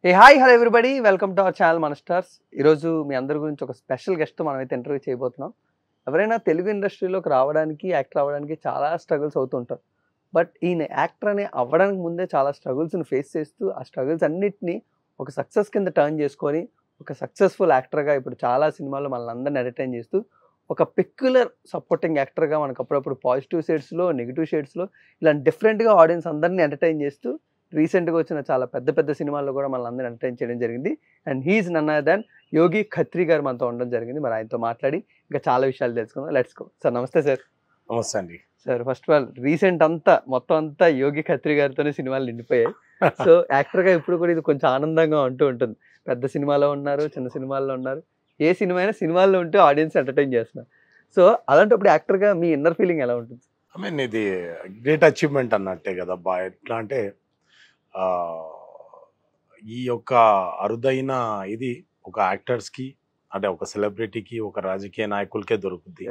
Hi hello everybody welcome to our channel మన stars. ఈరోజు మీ అందరి గురించి ఒక స్పెషల్ గెస్ట్తో మనమైతే ఇంటర్వ్యూ చేయబోతున్నాం. ఎవరైనా తెలుగు ఇండస్ట్రీలోకి రావడానికి యాక్టర్ అవ్వడానికి చాలా స్ట్రగుల్స్ అవుతుంటారు. బట్ ఈయన యాక్టర్ అని అవ్వడానికి ముందే చాలా స్ట్రగుల్స్ని ఫేస్ చేస్తూ ఆ స్ట్రగుల్స్ అన్నిటినీ ఒక సక్సెస్ కింద టర్న్ చేసుకొని ఒక సక్సెస్ఫుల్ యాక్టర్గా ఇప్పుడు చాలా సినిమాల్లో మనల్ని అందరిని ఎంటర్టైన్ చేస్తూ ఒక పెక్యులర్ సపోర్టింగ్ యాక్టర్గా మనకు అప్పుడప్పుడు పాజిటివ్ షేడ్స్లో నెగిటివ్ షేడ్స్లో ఇలా డిఫరెంట్గా ఆడియన్స్ అందరినీ ఎంటర్టైన్ చేస్తూ రీసెంట్గా వచ్చిన చాలా పెద్ద పెద్ద సినిమాల్లో కూడా మనల్ని అందరూ ఎంటర్టైన్ చేయడం జరిగింది. And he is none other than Yogi Khatri గారు మనతో ఉండడం జరిగింది. మరి ఆయనతో మాట్లాడి ఇంకా చాలా విషయాలు తెలుసుకుందాం. Let's go. సార్ నమస్తే సార్. నమస్తే అండి. Sir first of all recent అంతా మొత్తం అంతా యోగి ఖత్రి గారితోనే సినిమాలు నిండిపోయాయి. సో యాక్టర్గా ఇప్పుడు కూడా ఇది కొంచెం ఆనందంగా ఉంటూ ఉంటుంది. పెద్ద సినిమాలో ఉన్నారు, చిన్న సినిమాల్లో ఉన్నారు, ఏ సినిమా అయినా సినిమాల్లో ఉంటే ఆడియన్స్ ఎంటర్టైన్ చేస్తున్నారు. సో అలాంటప్పుడు యాక్టర్గా మీ ఇన్నర్ ఫీలింగ్ ఎలా ఉంటుంది? ఐ మీన్ ఇది గ్రేట్ అచీవ్మెంట్ అన్నట్టే కదా బా. ఎట్లా అంటే ఈ యొక్క అరుదైన ఇది ఒక యాక్టర్స్కి అంటే ఒక సెలబ్రిటీకి ఒక రాజకీయ నాయకులకే దొరుకుతుంది.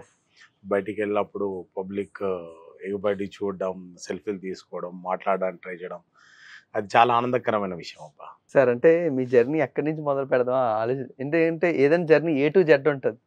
బయటికి వెళ్ళినప్పుడు పబ్లిక్ ఎగుబడి చూడడం, సెల్ఫీలు తీసుకోవడం, మాట్లాడడానికి ట్రై చేయడం, అది చాలా ఆనందకరమైన విషయం అబ్బా. సార్ అంటే మీ జర్నీ ఎక్కడి నుంచి మొదలు పెడదాం ఆలోచన ఎందుకంటే ఏదైనా జర్నీ A to Z ఉంటుంది.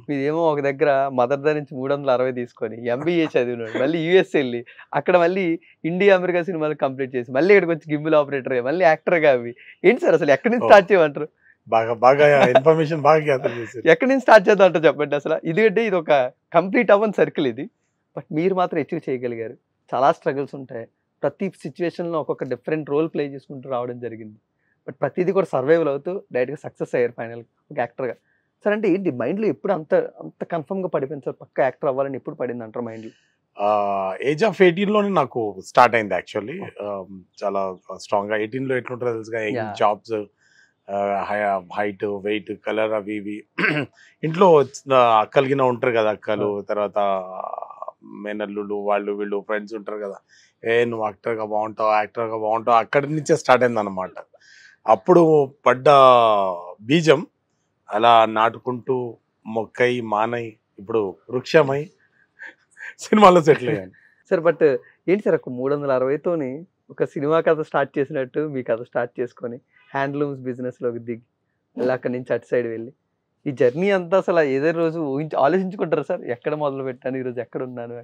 మీదేమో ఒక దగ్గర మదర్ దగ్గర నుంచి 360 తీసుకొని MBA చదివినాడు, మళ్ళీ US వెళ్ళి అక్కడ మళ్ళీ ఇండియా అమెరికా సినిమాలు కంప్లీట్ చేసి మళ్ళీ ఇక్కడికి వచ్చి గిమ్బుల్ ఆపరేటర్ మళ్ళీ యాక్టర్గా అవి ఏంటి సార్ అసలు ఎక్కడి నుంచి స్టార్ట్ చేయమంటారు? బాగా బాగా ఇన్ఫర్మేషన్ బాగా గ్యాదర్ చేశారు. ఎక్కడి నుంచి స్టార్ట్ చేద్దాం అంటే చెప్పండి. అసలు ఇది ఒక కంప్లీట్ అవ్వని సర్కిల్ ఇది. బట్ మీరు మాత్రం అచీవ్ చేయగలిగారు. చాలా స్ట్రగుల్స్ ఉంటాయి. ప్రతి సిచ్యువేషన్లో ఒక్కొక్క డిఫరెంట్ రోల్ ప్లే చేసుకుంటూ రావడం జరిగింది. బట్ ప్రతిదీ కూడా సర్వైవల్ అవుతూ డైరెక్ట్గా సక్సెస్ అయ్యారు ఫైనల్ ఒక యాక్టర్గా. సార్ అంటే ఏంటి మైండ్లో ఎప్పుడు అంత అంత కన్ఫర్మ్గా పడిపోయింది సార్ పక్క యాక్టర్ అవ్వాలని ఎప్పుడు పడింది అంటారు మైండ్లో? ఏజ్ ఆఫ్ 18లోనే నాకు స్టార్ట్ అయింది యాక్చువల్లీ. చాలా స్ట్రాంగ్గా 18లో ఎట్లుంటుందో తెలుసుగా, జాబ్స్, హైట్, వెయిట్, కలర్ అవి ఇవి. ఇంట్లో అక్కలిగిన ఉంటారు కదా, అక్కలు, తర్వాత మేనల్లులు, వాళ్ళు వీళ్ళు ఫ్రెండ్స్ ఉంటారు కదా, నువ్వు యాక్టర్గా బాగుంటావు, యాక్టర్గా బాగుంటావు, అక్కడి నుంచే స్టార్ట్ అయింది అనమాట. అప్పుడు పడ్డ బీజం అలా నాటుకుంటూ మొక్కై మానై ఇప్పుడు వృక్షమై సినిమాలో సెటిల్ అయ్యాను. సార్ బట్ ఏంటి సార్ ఒక 360తోని ఒక సినిమా కథ స్టార్ట్ చేసినట్టు మీ కథ స్టార్ట్ చేసుకొని హ్యాండ్లూమ్స్ బిజినెస్లోకి దిగి మళ్ళీ అక్కడి నుంచి అటు సైడ్ వెళ్ళి ఈ జర్నీ అంతా అసలు ఏదో రోజు ఆలోచించుకుంటారు సార్ ఎక్కడ మొదలు పెట్టాను, ఈరోజు ఎక్కడ ఉన్నాను?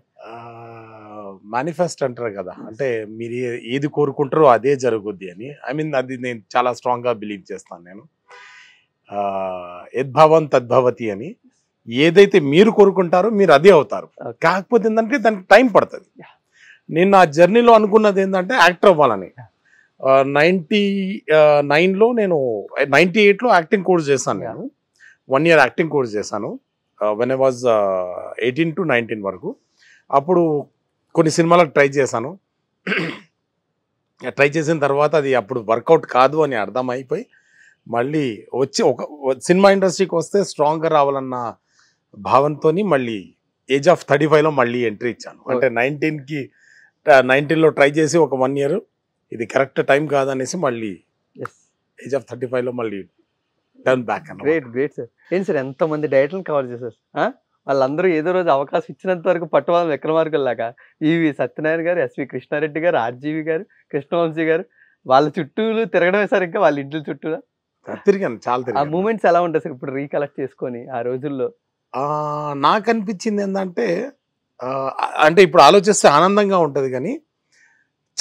మేనిఫెస్ట్ అంటారు కదా, అంటే మీరు ఏది కోరుకుంటారో అదే జరుగుద్ది అని. ఐ మీన్ అది నేను చాలా స్ట్రాంగ్గా బిలీవ్ చేస్తాను. నేను యద్భావం తద్భవతి అని, ఏదైతే మీరు కోరుకుంటారో మీరు అదే అవుతారు. కాకపోతే ఏంటంటే దానికి టైం పడుతుంది. నేను నా జర్నీలో అనుకున్నది ఏంటంటే యాక్టర్ అవ్వాలని. 99లో నేను 98లో యాక్టింగ్ కోర్స్ చేశాను. నేను 1 year యాక్టింగ్ కోర్స్ చేశాను వెన్ ఐ వాజ్ 18 to 19 వరకు. అప్పుడు కొన్ని సినిమాలకు ట్రై చేశాను. ట్రై చేసిన తర్వాత అది అప్పుడు వర్కౌట్ కాదు అని అర్థమైపోయి మళ్ళీ వచ్చి ఒక సినిమా ఇండస్ట్రీకి వస్తే స్ట్రాంగ్గా రావాలన్న భావంతో మళ్ళీ ఏజ్ ఆఫ్ 35లో మళ్ళీ ఎంట్రీ ఇచ్చాను. అంటే 19లో ట్రై చేసి ఒక 1 year ఇది కరెక్ట్ టైం కాదనేసి మళ్ళీ ఏజ్ ఆఫ్ 35లో మళ్ళీ టర్న్ బ్యాక్. Great sir. ఏంటి సార్ ఎంతమంది డైరెక్టర్లను కవర్ చేశారు? వాళ్ళందరూ ఏదో రోజు అవకాశం ఇచ్చినంత వరకు పట్టువాళ్ళం విక్రమార్కుల్లాగా ఈవి సత్యనారాయణ గారు, ఎస్వి కృష్ణారెడ్డి గారు, ఆర్జీవి గారు, కృష్ణవంశీ గారు వాళ్ళ చుట్టూలు తిరగడమే సార్, ఇంకా వాళ్ళ ఇంటి చుట్టూ తిరిగాను, చాలా తిరిగాను. ఆ మూమెంట్స్ ఎలా ఉంటాయి సార్ ఇప్పుడు రీకలెక్ట్ చేసుకొని ఆ రోజుల్లో? నాకు అనిపించింది ఏంటంటే అంటే ఇప్పుడు ఆలోచిస్తే ఆనందంగా ఉంటుంది కానీ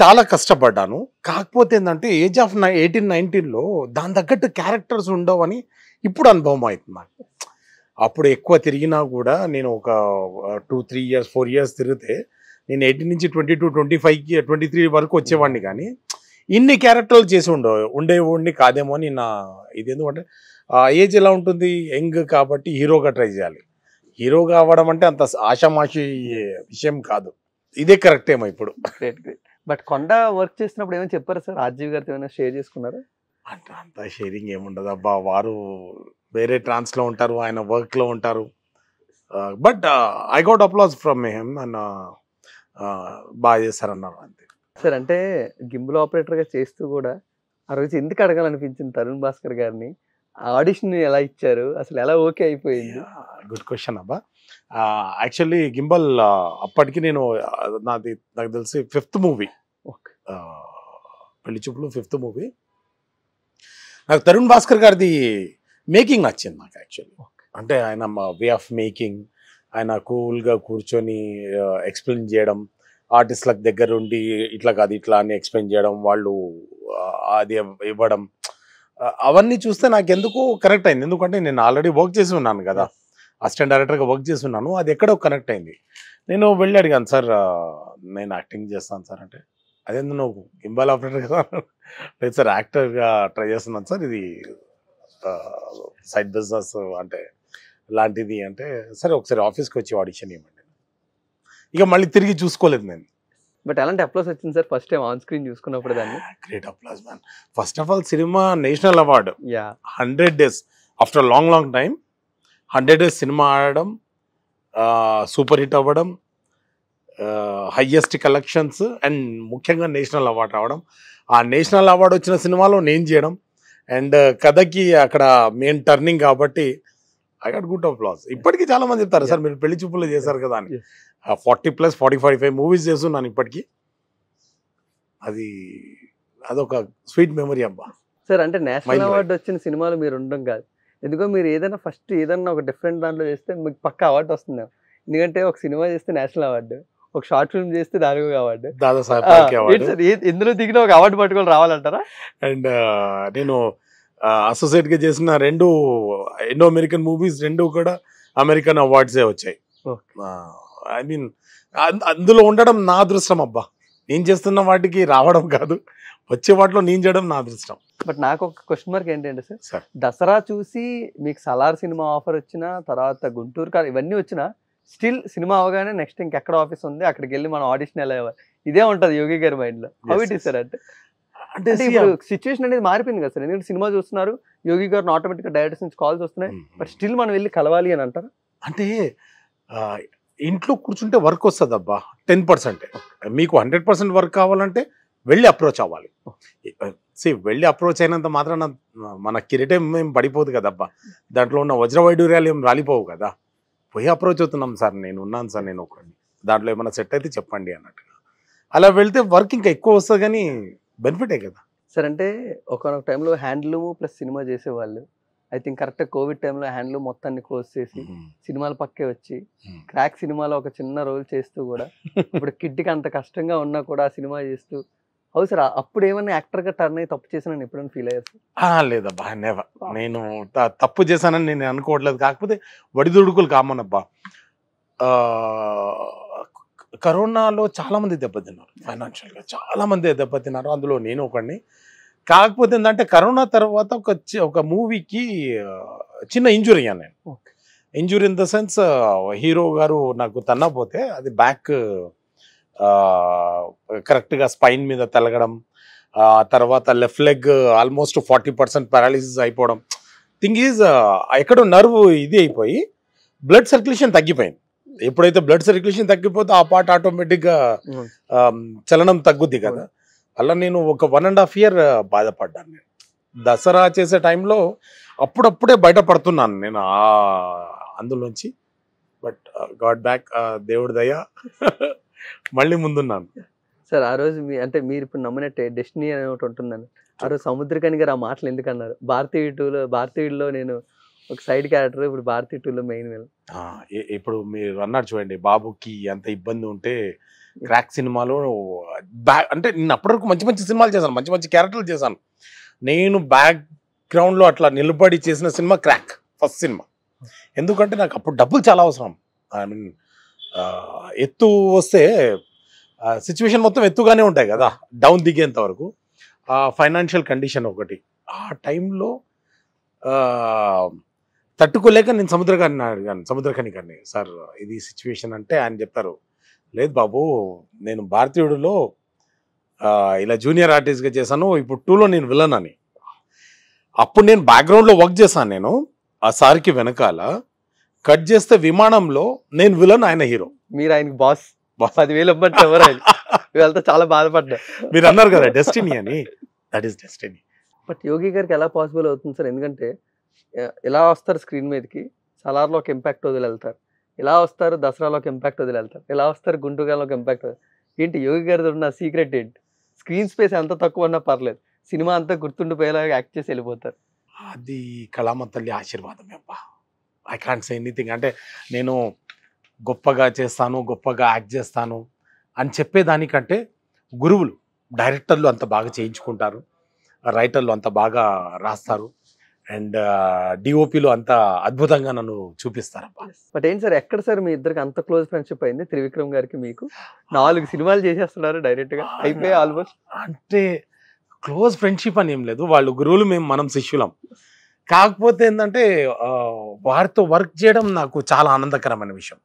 చాలా కష్టపడ్డాను. కాకపోతే ఏంటంటే ఏజ్ ఆఫ్ 18-19లో దాని తగ్గట్టు క్యారెక్టర్స్ ఉండవని ఇప్పుడు అనుభవం అవుతుంది నాకు. అప్పుడు ఎక్కువ తిరిగినా కూడా నేను ఒక 2-3 years 4 years తిరిగితే నేను 18 నుంచి 22, 25కి 23 వరకు వచ్చేవాడిని. కానీ ఇన్ని క్యారెక్టర్లు చేసి ఉండేవాడిని కాదేమో అని నా ఇది. ఎందుకంటే ఏజ్ ఎలా ఉంటుంది, యంగ్ కాబట్టి హీరోగా ట్రై చేయాలి. హీరోగా అవ్వడం అంటే అంత ఆషామాషి విషయం కాదు. ఇదే కరెక్ట్ ఏమో ఇప్పుడు. గ్రేట్. బట్ కొండ వర్క్ చేసినప్పుడు ఏమైనా చెప్పారా సార్? ఆర్జీవి గారితో ఏమైనా షేర్ చేసుకున్నారా? అంటే అంత షేరింగ్ ఏముండదు అబ్బా. వారు వేరే ట్రాన్స్లో ఉంటారు, ఆయన వర్క్లో ఉంటారు. But I got applause from him and బాగా చేస్తారన్నారు అంతే. సార్ అంటే గింబుల్ ఆపరేటర్గా చేస్తూ కూడా ఆ రోజు ఎందుకు అడగాలనిపించింది తరుణ్ భాస్కర్ గారిని? ఆడిషన్ ఎలా ఇచ్చారు, అసలు ఎలా ఓకే అయిపోయింది? గుడ్ క్వశ్చన్ అబ్బా. యాక్చువల్లీ గింబల్ అప్పటికి నేను నాకు తెలిసి 5th మూవీ, పెళ్లి చూపులు 5th మూవీ. నాకు తరుణ్ భాస్కర్ గారిది మేకింగ్ నచ్చింది నాకు యాక్చువల్లీ. అంటే ఆయన వే ఆఫ్ మేకింగ్, ఆయన కూల్గా కూర్చొని ఎక్స్ప్లెయిన్ చేయడం, ఆర్టిస్ట్లకు దగ్గర ఉండి ఇట్లా కాదు ఇట్లా అని ఎక్స్ప్లెయిన్ చేయడం, వాళ్ళు అది ఇవ్వడం, అవన్నీ చూస్తే నాకు ఎందుకు కనెక్ట్ అయింది. ఎందుకంటే నేను ఆల్రెడీ వర్క్ చేసి ఉన్నాను కదా, అసిస్టెంట్ డైరెక్టర్గా వర్క్ చేసి ఉన్నాను. అది ఎక్కడో కనెక్ట్ అయింది. నేను వెళ్ళి అడిగాను, సార్ నేను యాక్టింగ్ చేస్తాను సార్ అంటే, అదేందుకు నువ్వు గింబాల్ ఆపరేటర్ కదా? లేదు సార్ యాక్టర్గా ట్రై చేస్తున్నాను సార్, ఇది సైడ్ బిజినెస్ అంటే లాంటిది అంటే, సరే ఒకసారి ఆఫీస్కి వచ్చి ఆడిషన్ ఇవ్వండి. ఇక మళ్ళీ తిరిగి చూసుకోలేదు నేను. బట్ ఎలాంటి అప్లోస్ వచ్చింది sir first time on screen చూసుకున్నప్పుడు దాన్ని? Great applause man. First of all cinema national award, yeah 100 days after long time 100 days cinema ఆడడం, సూపర్ హిట్ అవ్వడం, హయ్యెస్ట్ కలెక్షన్స్ అండ్ ముఖ్యంగా నేషనల్ అవార్డు రావడం. ఆ నేషనల్ అవార్డు వచ్చిన సినిమాలో నేను చేయడం అండ్ కథకి అక్కడ మెయిన్ టర్నింగ్ కాబట్టి ఐ గాట్ గుడ్ అప్లాస్. ఇప్పటికీ చాలా మంది చెప్తారు, సార్ మీరు పెళ్లి చూపులు చేశారు కదా అని. 40+ 45 మూవీస్ చేస్తున్నాను ఇప్పటికీ. అదొక స్వీట్ మెమరీ అబ్బా. సార్ అంటే నేషనల్ అవార్డు వచ్చిన సినిమాలు మీరు ఉండడం కాదు, ఎందుకో మీరు ఏదైనా ఫస్ట్ ఏదైనా ఒక డిఫరెంట్ దాంట్లో చేస్తే మీకు పక్క అవార్డు వస్తుంది. ఎందుకంటే ఒక సినిమా చేస్తే నేషనల్ అవార్డు, ఒక షార్ట్ ఫిల్మ్ చేస్తే దానికి అవార్డు, ఎందులో దిగిన ఒక అవార్డు పట్టుకొని రావాలంటారా? అండ్ నేను అసోసియేట్గా చేసిన 2 ఇండో అమెరికన్ మూవీస్ 2 కూడా అమెరికన్ అవార్డ్సే వచ్చాయి. ఐ మీన్ అందులో ఉండడం నా అదృష్టం అబ్బా. నేను చేస్తున్న వాటికి రావడం కాదు, వచ్చే వాటిలో నేను చేయడం నా అదృష్టం. బట్ నాకు ఒక క్వశ్చన్ మార్క్ ఏంటంటే సార్, దసరా చూసి మీకు సలార్ సినిమా ఆఫర్ వచ్చిన తర్వాత గుంటూరు కార్ ఇవన్నీ వచ్చినా స్టిల్ సినిమా అవగానే నెక్స్ట్ ఇంకెక్కడ ఆఫీస్ ఉంది అక్కడికి వెళ్ళి మనం ఆడిషన్ ఎలా ఇవ్వాలి, ఇదే ఉంటుంది యోగి గారి మైండ్ లో. How it is sir? అంటే ఇప్పుడు సిచ్యువేషన్ అనేది మారిపోయింది కదా సార్, ఎందుకంటే సినిమా చూస్తున్నారు, యోగి గారు ఆటోమేటిక్ గా డైరెక్టర్స్ నుంచి కాల్స్ వస్తున్నాయి, బట్ స్టిల్ మనం వెళ్ళి కలవాలి అని అంటారా? అంటే ఇంట్లో కూర్చుంటే వర్క్ వస్తుంది అబ్బా 10%. మీకు 100% వర్క్ కావాలంటే వెళ్ళి అప్రోచ్ అవ్వాలి. వెళ్ళి అప్రోచ్ అయినంత మాత్రాన మన కిరీటం ఏం పడిపోదు కదబ్బా, దాంట్లో ఉన్న వజ్రవైడూర్యాలు ఏం రాలిపోవు కదా. పోయి అప్రోచ్ అవుతున్నాం సార్, నేను ఉన్నాను సార్, నేను ఒకటి దాంట్లో ఏమైనా సెట్ అయితే చెప్పండి అన్నట్టుగా అలా వెళ్తే వర్క్ ఇంకా ఎక్కువ వస్తుంది, కానీ బెనిఫిటే కదా సార్. అంటే ఒకనొక టైంలో హ్యాండ్లూమ్ ప్లస్ సినిమా చేసేవాళ్ళు, ఐ థింక్ కరెక్ట్ కోవిడ్ టైంలో హ్యాండ్లూమ్ మొత్తాన్ని క్లోజ్ చేసి సినిమాలు పక్కే వచ్చి క్రాక్ సినిమాలో ఒక చిన్న రోల్ చేస్తూ కూడా ఇప్పుడు కిడ్కి అంత కష్టంగా ఉన్నా కూడా సినిమా చేస్తూ, అవు సార్ అప్పుడు ఏమన్నా యాక్టర్గా టర్న్ అయ్యి తప్పు చేశానని ఎప్పుడైనా ఫీల్ అయ్యారు సార్? లేదబ్బా, నెవర్. నేను తప్పు చేశానని నేను అనుకోవట్లేదు, కాకపోతే వడిదుడుకులు కామన్ అబ్బా. కరోనాలో చాలా మంది దెబ్బతిన్నారు, ఫైనాన్షియల్గా చాలా మంది దెబ్బతిన్నారు, అందులో నేను ఒకడిని. కాకపోతే ఏంటంటే కరోనా తర్వాత ఒక మూవీకి చిన్న ఇంజురీ అయ్యాను నేను. Injury in the sense hero గారు నాకు తన్నపోతే అది బ్యాక్ కరెక్ట్గా స్పైన్ మీద తలగడం, తర్వాత లెఫ్ట్ లెగ్ ఆల్మోస్ట్ 40% పారాలిసిస్ అయిపోవడం. థింగ్ ఈజ్ ఎక్కడో నర్వ్ ఇది అయిపోయి బ్లడ్ సర్క్యులేషన్ తగ్గిపోయింది. ఎప్పుడైతే బ్లడ్ సర్క్యులేషన్ తగ్గిపోతే ఆ పార్ట్ ఆటోమేటిక్గా చలనం తగ్గుద్ది కదా. అలా నేను ఒక 1.5 year బాధపడ్డాను. నేను దసరా చేసే టైంలో అప్పుడప్పుడే బయటపడుతున్నాను నేను అందులోంచి. బట్ గాడ్ బ్యాక్, దేవుడి దయ, మళ్ళీ ముందున్నాను సార్. ఆ రోజు అంటే మీరు ఇప్పుడు నమ్మినట్టే డెస్టినీ అని ఒకటి ఉంటుందని, ఆ రోజు సముద్రకని గారు ఆ మాటలు ఎందుకు అన్నారు? భారతీయుడిలో నేను ఒక సైడ్ క్యారెక్టర్, ఇప్పుడు భారతీయ 2లో మెయిన్ విలన్. ఇప్పుడు మీరు అన్నారు చూడండి, బాబుకి ఎంత ఇబ్బంది ఉంటే క్రాక్ సినిమాలో అంటే నేను అప్పటివరకు మంచి మంచి సినిమాలు చేశాను, మంచి మంచి క్యారెక్టర్లు చేశాను. నేను బ్యాక్గ్రౌండ్లో అట్లా నిలబడి చేసిన సినిమా క్రాక్, ఫస్ట్ సినిమా. ఎందుకంటే నాకు అప్పుడు డబ్బులు చాలా అవసరం. ఐ మీన్ ఎత్తు వస్తే సిచ్యువేషన్ మొత్తం ఎత్తుగానే ఉంటాయి కదా, డౌన్ దిగేంత వరకు. ఫైనాన్షియల్ కండిషన్ ఒకటి. ఆ టైంలో తట్టుకోలేక నేను సముద్రకని గారిని, సార్ ఇది సిచ్యువేషన్ అంటే ఆయన చెప్తారు, లేదు బాబు నేను భారతీయుడిలో ఇలా జూనియర్ ఆర్టిస్ట్గా చేశాను, ఇప్పుడు 2లో నేను విలన్ అని. అప్పుడు నేను బ్యాక్గ్రౌండ్లో వర్క్ చేశాను. నేను ఆ సార్కి వెనకాల కట్ చేస్తే విమానంలో నేను విలన్, ఆయన హీరో. మీరు ఆయనకి బాస్ 10,000 ఇవ్వండి ఎవరు వెళ్తే చాలా బాధపడ్డా. మీరు అన్నారు కదా డెస్టినీ అని, దట్ ఈస్ డెస్టినీ. బట్ యోగి గారికి ఎలా పాసిబుల్ అవుతుంది సార్? ఎందుకంటే ఇలా వస్తారు స్క్రీన్ మీదకి, సలార్లో ఒక ఇంపాక్ట్ వదిలి వెళ్తారు, ఇలా వస్తారు దసరాలో ఒక ఇంపాక్ట్ వదిలి వెళ్తారు, ఇలా వస్తారు గుంటూరులో ఒక ఇంపాక్ట్. ఏంటి యోగి గారితో ఉన్న సీక్రెట్ ఏంటి? స్క్రీన్ స్పేస్ ఎంత తక్కువ ఉన్నా పర్లేదు, సినిమా అంతా గుర్తుండిపోయేలాగా యాక్ట్ చేసి వెళ్ళిపోతారు. అది కళామ తల్లి ఆశీర్వాదమే అబ్బా. I can't say anything. అంటే నేను గొప్పగా చేస్తాను, గొప్పగా యాక్ట్ చేస్తాను అని చెప్పేదానికంటే గురువులు, డైరెక్టర్లు అంత బాగా చేయించుకుంటారు, రైటర్లు అంత బాగా రాస్తారు, అండ్ డిఓపిలు అంత అద్భుతంగా నన్ను చూపిస్తారబ్బా. బట్ ఏంటి సార్, ఎక్కడ సార్ మీ ఇద్దరికి అంత క్లోజ్ ఫ్రెండ్షిప్ అయింది? త్రివిక్రమ్ గారికి మీకు 4 సినిమాలు చేసేస్తున్నారు డైరెక్ట్ గా, అయిపోయి ఆల్మోస్ట్. అంటే క్లోజ్ ఫ్రెండ్షిప్ అని ఏం లేదు, వాళ్ళు గురువులు, మనం శిష్యులం. కాకపోతే ఏంటంటే వారితో వర్క్ చేయడం నాకు చాలా ఆనందకరమైన విషయం.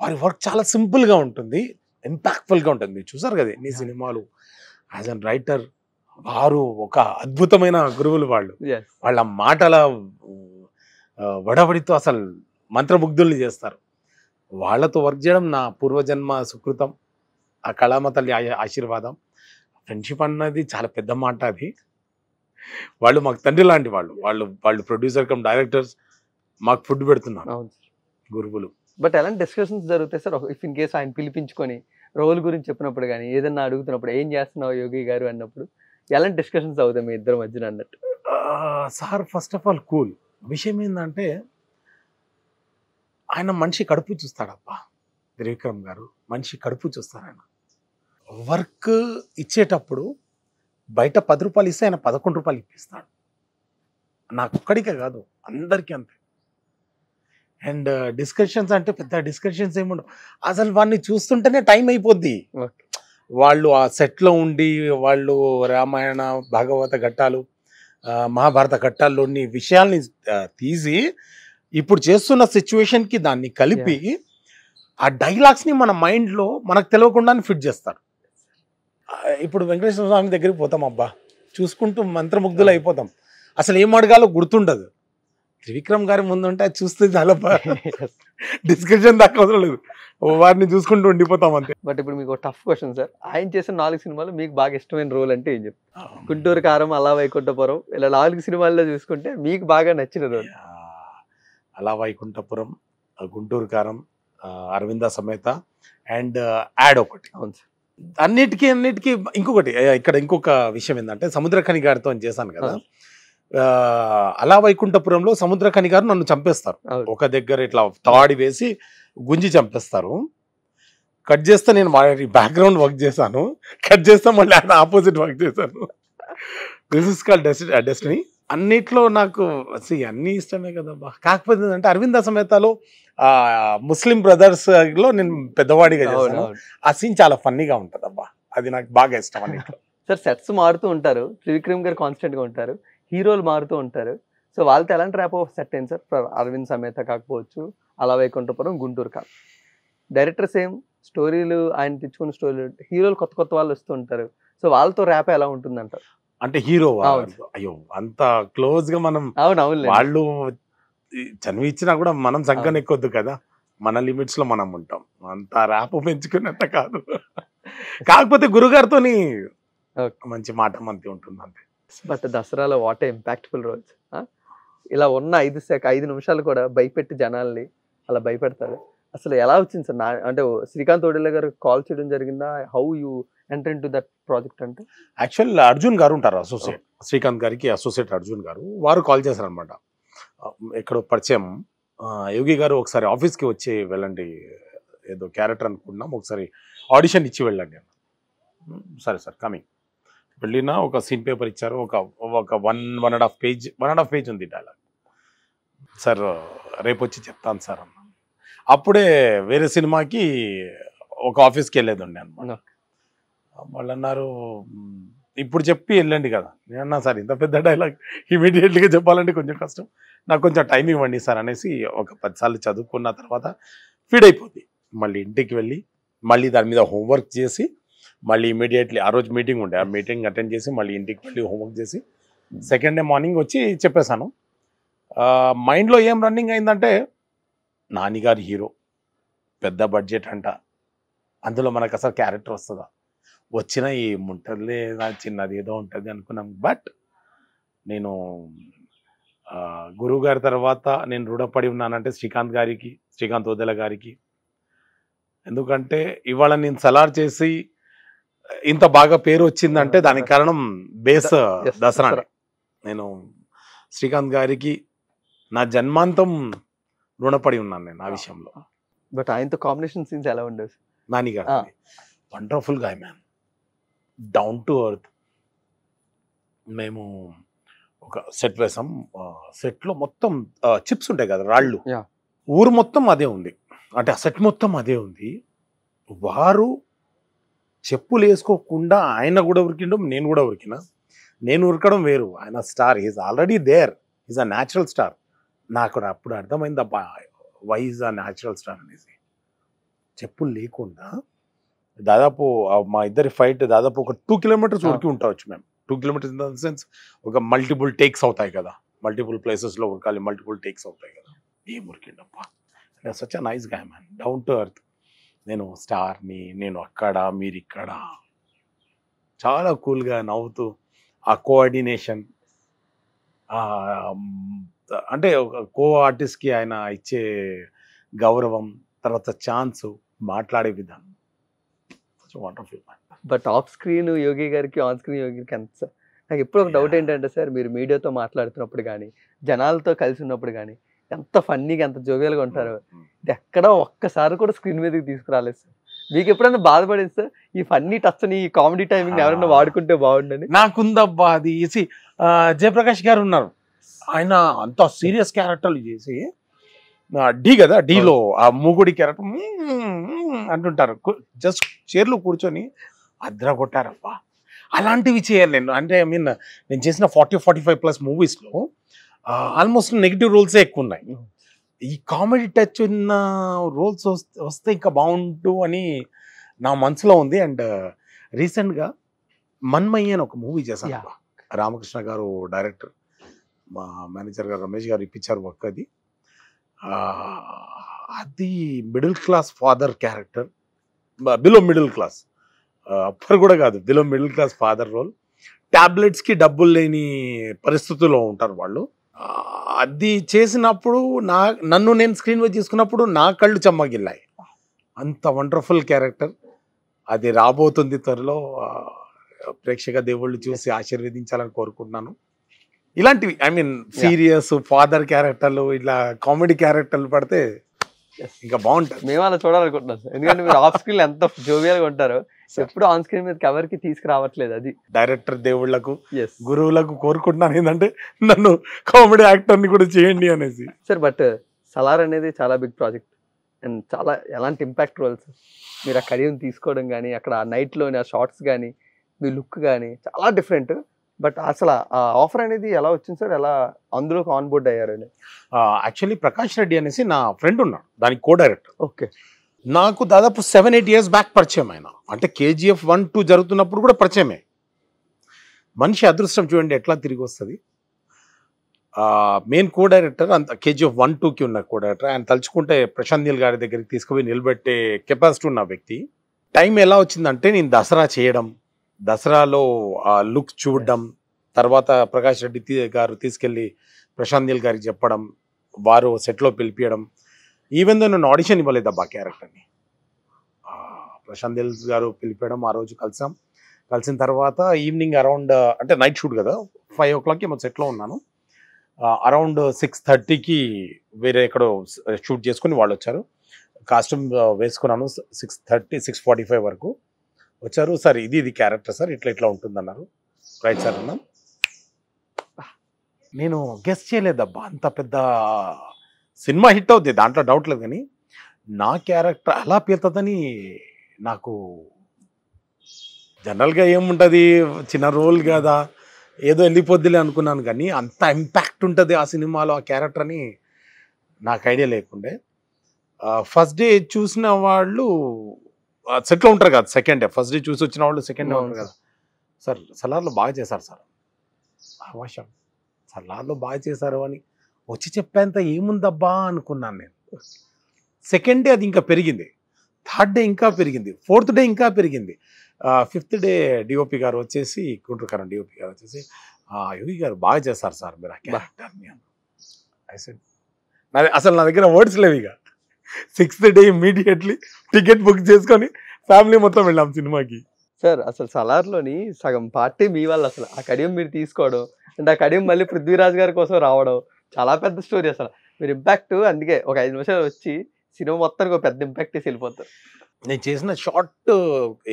వారి వర్క్ చాలా సింపుల్గా ఉంటుంది, ఇంపాక్ట్ఫుల్గా ఉంటుంది. మీరు చూసారు కదా ఎన్ని సినిమాలు. యాజ్ అన్ రైటర్ వారు ఒక అద్భుతమైన గురువులు. వాళ్ళ మాటల వడవడితో అసలు మంత్రముగ్ధుల్ని చేస్తారు. వాళ్ళతో వర్క్ చేయడం నా పూర్వజన్మ సుకృతం, ఆ కళామ తల్లి ఆశీర్వాదం. ఫ్రెండ్షిప్ అన్నది చాలా పెద్ద మాట. అది వాళ్ళు మాకు తండ్రి లాంటి వాళ్ళు. వాళ్ళు ప్రొడ్యూసర్ కమ్ డైరెక్టర్స్, మాకు ఫుడ్ పెడుతున్నారు గురువులు. బట్ ఎలాంటి డిస్కషన్స్ జరుగుతాయి సార్? ఇఫ్ ఇన్ కేస్ ఆయన పిలిపించుకొని రోల్ గురించి చెప్పినప్పుడు కానీ, ఏదన్నా అడుగుతున్నప్పుడు ఏం చేస్తున్నావు యోగి గారు అన్నప్పుడు ఎలాంటి డిస్కషన్స్ అవుతాయి మీ ఇద్దరు మధ్యన అన్నట్టు? Sir first of all cool. విషయం ఏంటంటే ఆయన మనిషి కడుపు చూస్తాడబ్బా. త్రివిక్రమ్ గారు మనిషి కడుపు చూస్తారు. ఆయన వర్క్ ఇచ్చేటప్పుడు బయట 10 రూపాయలు ఇస్తే ఆయన 11 రూపాయలు ఇప్పిస్తాడు. నాకు ఒక్కడికే కాదు, అందరికీ అంతే. అండ్ డిస్కషన్స్ అంటే పెద్ద డిస్కషన్స్ ఏముండవు. అసలు వాడిని చూస్తుంటేనే టైం అయిపోద్ది. వాళ్ళు ఆ సెట్లో ఉండి వాళ్ళు రామాయణ భాగవత ఘట్టాలు, మహాభారత ఘట్టాల్లోని విషయాల్ని తీసి ఇప్పుడు చేస్తున్న సిచ్యువేషన్కి దాన్ని కలిపి ఆ డైలాగ్స్ని మన మైండ్లో మనకు తెలియకుండానే ఫిట్ చేస్తారు. ఇప్పుడు వెంకటేశ్వర స్వామి దగ్గరికి పోతాం అబ్బా, చూసుకుంటూ మంత్రముగ్ధులు అయిపోతాం. అసలు ఏం అడగాలో గుర్తుండదు. త్రివిక్రమ్ గారి ముందుంటే అది చూస్తే చాలా డిస్కషన్ దాకా అవసరం, వారిని చూసుకుంటూ ఉండిపోతాం అంతే. బట్ ఇప్పుడు మీకు టఫ్ క్వశ్చన్ సార్, ఆయన చేసిన 4 సినిమాలు మీకు బాగా ఇష్టమైన రోల్ అంటే ఏం చెప్తారు? గుంటూరు కారం, అలా వైకుంఠపురం, ఇలా 4 సినిమాల్లో చూసుకుంటే మీకు బాగా నచ్చిన రోల్? అలా వైకుంఠపురం, గుంటూరు కారం, అరవింద సమేత అండ్ యాడ్ ఒకటి. అవును సార్. అన్నిటికీ ఇంకొకటి ఇక్కడ ఇంకొక విషయం ఏంటంటే సముద్రఖని గారితో చేశాను కదా. అలా వైకుంఠపురంలో సముద్రఖని గారు నన్ను చంపేస్తారు. ఒక దగ్గర ఇట్లా తాడి వేసి గుంజి చంపేస్తారు. కట్ చేస్తే నేను బ్యాక్గ్రౌండ్ వర్క్ చేశాను, కట్ చేస్తే మళ్ళీ ఆయన ఆపోజిట్ వర్క్ చేశాను. This is called destiny. అన్నిట్లో నాకు అన్ని ఇష్టమే కదబ్బా. కాకపోతే ఏంటంటే అరవింద సమేతలో ముస్లిం బ్రదర్స్ లో నేను పెద్దవాడిగా చేశాను. ఆ సీన్ చాలా ఫన్నీగా ఉంటుంది అబ్బా, అది నాకు బాగా ఇష్టం అన్నిట్లో. సార్ సెట్స్ మారుతూ ఉంటారు, త్రివిక్రమ్ గారు కాన్స్టెంట్ గా ఉంటారు, హీరోలు మారుతూ ఉంటారు. సో వాళ్ళతో ఎలాంటి ర్యాప్ సెట్ అయింది సార్? అరవింద్ సమేత కాకపోవచ్చు, అలా వైకుంఠపురం, గుంటూరు కాదు, డైరెక్టర్ సేమ్, స్టోరీలు ఆయన తెచ్చుకున్న స్టోరీలు, హీరోలు కొత్త కొత్త వాళ్ళు వస్తూ ఉంటారు. సో వాళ్ళతో ర్యాప్ ఎలా ఉంటుంది అంటారు? అంటే హీరో అయ్యో అంత క్లోజ్ గా మనం, వాళ్ళు చనువు ఇచ్చినా కూడా మనం సంకం ఎక్కొద్దు కదా, మన లిమిట్స్ లో మనం ఉంటాం. అంత ర్యాప్ పెంచుకున్నంత కాదు. కాకపోతే గురుగారితో మంచి మాట మంతి ఉంటుంది అంతే. బట్ దసరాలో వాట్ ఇంపాక్ట్ఫుల్ రోల్స్. ఇలా ఉన్న 5 నిమిషాలు కూడా భయపెట్టి జనాల్ని అలా భయపెడతారు. అసలు ఎలా వచ్చింది సార్? అంటే శ్రీకాంత్ ఓడెల గారు కాల్ చేయడం జరిగిందా? How you enter into that project అంటే? యాక్చువల్ అర్జున్ గారు ఉంటారు అసోసియేట్, శ్రీకాంత్ గారికి అసోసియేట్ అర్జున్ గారు, వారు కాల్ చేశారు అనమాట. ఎక్కడో పరిచయం, యోగి గారు ఒకసారి ఆఫీస్కి వచ్చి వెళ్ళండి, ఏదో క్యారెక్టర్ అనుకుంటున్నాం, ఒకసారి ఆడిషన్ ఇచ్చి వెళ్ళండి. సరే సార్ కమింగ్. వెళ్ళినా ఒక సీన్ పేపర్ ఇచ్చారు, ఒక 1.5 పేజ్ ఉంది డైలాగ్. సార్ రేపు వచ్చి చెప్తాను సార్ అన్న. అప్పుడే వేరే సినిమాకి ఒక ఆఫీస్కి వెళ్ళేది ఉండే అనమాట. వాళ్ళు అన్నారు ఇప్పుడు చెప్పి వెళ్ళండి కదా. నేను అన్నా సార్ ఇంత పెద్ద డైలాగ్ ఇమీడియట్లీగా చెప్పాలంటే కొంచెం కష్టం, నాకు కొంచెం టైం ఇవ్వండి సార్ అనేసి ఒక 10 సార్లు చదువుకున్న తర్వాత ఫీడ్ అయిపోద్ది. మళ్ళీ ఇంటికి వెళ్ళి మళ్ళీ దాని మీద హోంవర్క్ చేసి మళ్ళీ ఇమీడియట్లీ ఆ రోజు మీటింగ్ ఉండే, ఆ మీటింగ్ అటెండ్ చేసి మళ్ళీ ఇంటికి వెళ్ళి హోంవర్క్ చేసి సెకండ్ డే మార్నింగ్ వచ్చి చెప్పేశాను. మైండ్లో ఏం రన్నింగ్ అయిందంటే నానిగారి హీరో, పెద్ద బడ్జెట్ అంట, అందులో మనకు అసలు క్యారెక్టర్ వస్తుందా, వచ్చిన ఏముంటుందిలే చిన్నది ఏదో ఉంటుంది అనుకున్నాం. బట్ నేను గురువు గారి తర్వాత నేను రుణపడి ఉన్నానంటే శ్రీకాంత్ ఓదెల గారికి. ఎందుకంటే ఇవాళ నేను సలార్ చేసి ఇంత బాగా పేరు వచ్చిందంటే దానికి కారణం బేస్ Yes, దసరా. దసరా. నేను శ్రీకాంత్ గారికి నా జన్మాంతం రుణపడి ఉన్నాను నేను ఆ విషయంలో. బట్ ఆయనతో కాంబినేషన్ సీన్స్ ఎలా ఉండేవి? నాని గారు wonderful guy man, down to earth. మేము ఒక సెట్ వేసాం, సెట్లో మొత్తం చిప్స్ ఉంటాయి కదా రాళ్ళు, Yeah. ఊరు మొత్తం అదే ఉంది, అంటే ఆ సెట్ మొత్తం అదే ఉంది. వారు చెప్పులు వేసుకోకుండా ఆయన కూడా ఉరికిండు, నేను కూడా ఉరికినా. నేను ఉరకడం వేరు, ఆయన star, is already there, is a natural star. నాకు అప్పుడు అర్థమైంది అబ్బా why is a natural star అనేసి. చెప్పులు లేకుండా దాదాపు మా ఇద్దరి ఫైట్ దాదాపు ఒక 2 కిలోమీటర్స్ ఉరికి ఉంటావచ్చు మేము. 2 కిలోమీటర్స్ ఇన్ ద సెన్స్ ఒక మల్టిపుల్ టేక్స్ అవుతాయి కదా, మల్టిపుల్ ప్లేసెస్లో ఉరకాలి, మల్టిపుల్ టేక్స్ అవుతాయి కదా. ఏం ఉరికిండప్పా, such a nice guy man, down to earth. నేను స్టార్ని, నేను అక్కడ మీరు ఇక్కడ, చాలా కూల్గా నవ్వుతూ ఆ కోఆర్డినేషన్, అంటే ఒక కో ఆర్టిస్ట్కి ఆయన ఇచ్చే గౌరవం, తర్వాత ఛాన్స్, మాట్లాడే విధానం వండర్ఫుల్. బట్ ఆఫ్ స్క్రీన్ యోగి గారికి, ఆన్ స్క్రీన్ యోగి గారికి ఎంత సార్? నాకు ఎప్పుడు ఒక డౌట్ ఏంటంటే సార్, మీరు మీడియాతో మాట్లాడుతున్నప్పుడు కానీ, జనాలతో కలిసి ఉన్నప్పుడు కానీ ఎంత ఫన్నీగా, ఎంత జోవియల్గా ఉంటారు. ఇది ఎక్కడ ఒక్కసారి కూడా స్క్రీన్ మీదకి తీసుకురాలేదు సార్. మీకు ఎప్పుడైనా బాధపడేది సార్ ఈ ఫన్నీ టచ్ ని, ఈ కామెడీ టైమింగ్ ఎవరైనా వాడుకుంటే బాగుండని? నాకుందబ్బా అది. జయప్రకాష్ గారు ఉన్నారు, ఆయన అంత సీరియస్ క్యారెక్టర్లు చేసి, డి కదా, డీలో ఆ మూగుడి క్యారెక్టర్ అంటుంటారు, జస్ట్ చైర్లో కూర్చొని అద్ర కొట్టారబ్బా. అలాంటివి చేయాలి నేను. అంటే ఐ మీన్ నేను చేసిన 40-45+ మూవీస్లో ఆల్మోస్ట్ నెగిటివ్ రోల్సే ఎక్కువ ఉన్నాయి. ఈ కామెడీ టచ్ ఉన్న రోల్స్ వస్తే ఇంకా బాగుంటు అని నా మనసులో ఉంది. అండ్ రీసెంట్గా మన్మయ్య అని ఒక మూవీ చేశాను, రామకృష్ణ గారు డైరెక్టర్, మా మేనేజర్ గారు రమేష్ గారు ఇప్పించారు వర్క్. అది middle class father character, below middle class, upper కూడా కాదు, below middle class father role. టాబ్లెట్స్కి డబ్బులు లేని పరిస్థితుల్లో ఉంటారు వాళ్ళు. అది చేసినప్పుడు నన్ను నేను స్క్రీన్ మీద తీసుకున్నప్పుడు నా కళ్ళు చెమ్మగిల్లాయి. అంత వండర్ఫుల్ క్యారెక్టర్. అది రాబోతుంది త్వరలో, ప్రేక్షక దేవుళ్ళు చూసి ఆశీర్వదించాలని కోరుకుంటున్నాను. ఇలాంటివి ఐ మీన్ సీరియస్ ఫాదర్ క్యారెక్టర్లు, ఇట్లా కామెడీ క్యారెక్టర్లు పడితే ఇంకా బాగుంటుంది. మేము అలా చూడాలనుకుంటున్నాం సార్, ఎందుకంటే మీరు ఆఫ్ స్క్రీన్ ఎంత జోవియల్గా ఉంటారో, ఎప్పుడు ఆన్ స్క్రీన్ మీద ఎవరికి తీసుకురావట్లేదు. అది డైరెక్టర్ దేవుళ్లకు, గురువులకు కోరుకుంటున్నాను ఏంటంటే నన్ను కామెడీ యాక్టర్ని కూడా చేయండి అనేసి. సార్ బట్ సలార్ అనేది చాలా బిగ్ ప్రాజెక్ట్ అండ్ చాలా ఎలాంటి ఇంపాక్ట్ రోల్స్, మీరు ఆ కడియం తీసుకోవడం కానీ, అక్కడ ఆ నైట్లోని ఆ షార్ట్స్ కానీ, మీ లుక్ కానీ చాలా డిఫరెంట్. బట్ అసలు ఆ ఆఫర్ అనేది ఎలా వచ్చింది సార్, ఎలా అందులోకి ఆన్ బోర్డ్ అయ్యారు? యాక్చువల్లీ ప్రకాష్ రెడ్డి అనేసి నా ఫ్రెండ్ ఉన్నాడు, దానికి కో డైరెక్టర్. ఓకే. నాకు దాదాపు 7-8 years బ్యాక్ పరిచయం ఆయన, అంటే KGF 1-2 జరుగుతున్నప్పుడు కూడా పరిచయమే. మనిషి అదృష్టం చూడండి ఎట్లా తిరిగి వస్తుంది. మెయిన్ కో డైరెక్టర్, అంత KGF 1-2కి ఉన్న కో డైరెక్టర్. ఆయన తలుచుకుంటే ప్రశాంత్ నీల్ గారి దగ్గరికి తీసుకుపోయి నిలబెట్టే కెపాసిటీ ఉన్న వ్యక్తి. టైం ఎలా వచ్చిందంటే నేను దసరా చేయడం, దసరాలో ఆ లుక్ చూడడం, తర్వాత ప్రకాష్ రెడ్డి గారు తీసుకెళ్ళి ప్రశాంత్ నీల్ గారికి చెప్పడం, వారు సెట్లో పిలిపించడం. ఈవెన్ దో నేను ఆడిషన్ ఇవ్వలేదు అబ్బా క్యారెక్టర్ని, ప్రశాంత్ నీల్ గారు పిలిపించడం. ఆ రోజు కలిసిన తర్వాత ఈవినింగ్ అరౌండ్, అంటే నైట్ షూట్ కదా, 5 o'clock ఏమో సెట్లో ఉన్నాను. అరౌండ్ 6:30కి వేరే ఎక్కడో షూట్ చేసుకుని వాళ్ళు వచ్చారు. కాస్ట్యూమ్ వేసుకున్నాను. 6:30, 6:45 వరకు వచ్చారు. సార్ ఇది క్యారెక్టర్ సార్, ఇట్లా ఉంటుందన్నారు. రైట్ సార్ అన్నాం. నేను గెస్ చేయలేదబ్బా, అంత పెద్ద సినిమా హిట్ అవుతుంది, దాంట్లో డౌట్ లేదు. కానీ నా క్యారెక్టర్ అలా పేరుతుందని నాకు జనరల్గా ఏముంటుంది, చిన్న రోల్ కదా, ఏదో వెళ్ళిపోద్దిలే అనుకున్నాను. కానీ అంత ఇంపాక్ట్ ఉంటుంది ఆ సినిమాలో ఆ క్యారెక్టర్ అని నాకు ఐడియా లేకుండే. ఫస్ట్ డే చూసిన వాళ్ళు సెట్లో ఉంటారు కదా, సెకండ్ డే. ఫస్ట్ డే చూసి వచ్చిన వాళ్ళు సెకండ్ డే ఉంటారు కదా. సార్ సలార్లో బాగా చేశారు సార్, అవశ్యం సలార్లో బాగా చేశారు అని వచ్చి చెప్పేంత ఏముందబ్బా అనుకున్నాను నేను. సెకండ్ డే అది ఇంకా పెరిగింది, థర్డ్ డే ఇంకా పెరిగింది, ఫోర్త్ డే ఇంకా పెరిగింది. ఫిఫ్త్ డే డిఓపి గారు వచ్చేసి, గుంటూరుకారం డిఓపి గారు వచ్చేసి, యోగి గారు బాగా చేస్తారు సార్ మీరు ఆ క్యారెక్టర్ని. అసలు నా దగ్గర వర్డ్స్ లేవు. ఇక 6th day immediately ticket book చేసుకొని ఫ్యామిలీ మొత్తం వెళ్ళాం సినిమాకి. సార్ అసలు సలార్‌లోని సగం పార్టీ మీ వల్ల అసలు. ఆ కడియం మీరు తీసుకోవడం, అండ్ ఆ కడియం మళ్ళీ పృథ్వీరాజ్ గారి కోసం రావడం. చాలా పెద్ద స్టోరీ అసల. మీరు ఇంపాక్ట్ అందుకే ఒక 5 నిమిషాలు వచ్చి సినిమా మొత్తానికి ఒక పెద్ద ఇంపాక్ట్ చేసి వెళ్ళిపోతారు. నేను చేసిన షార్ట్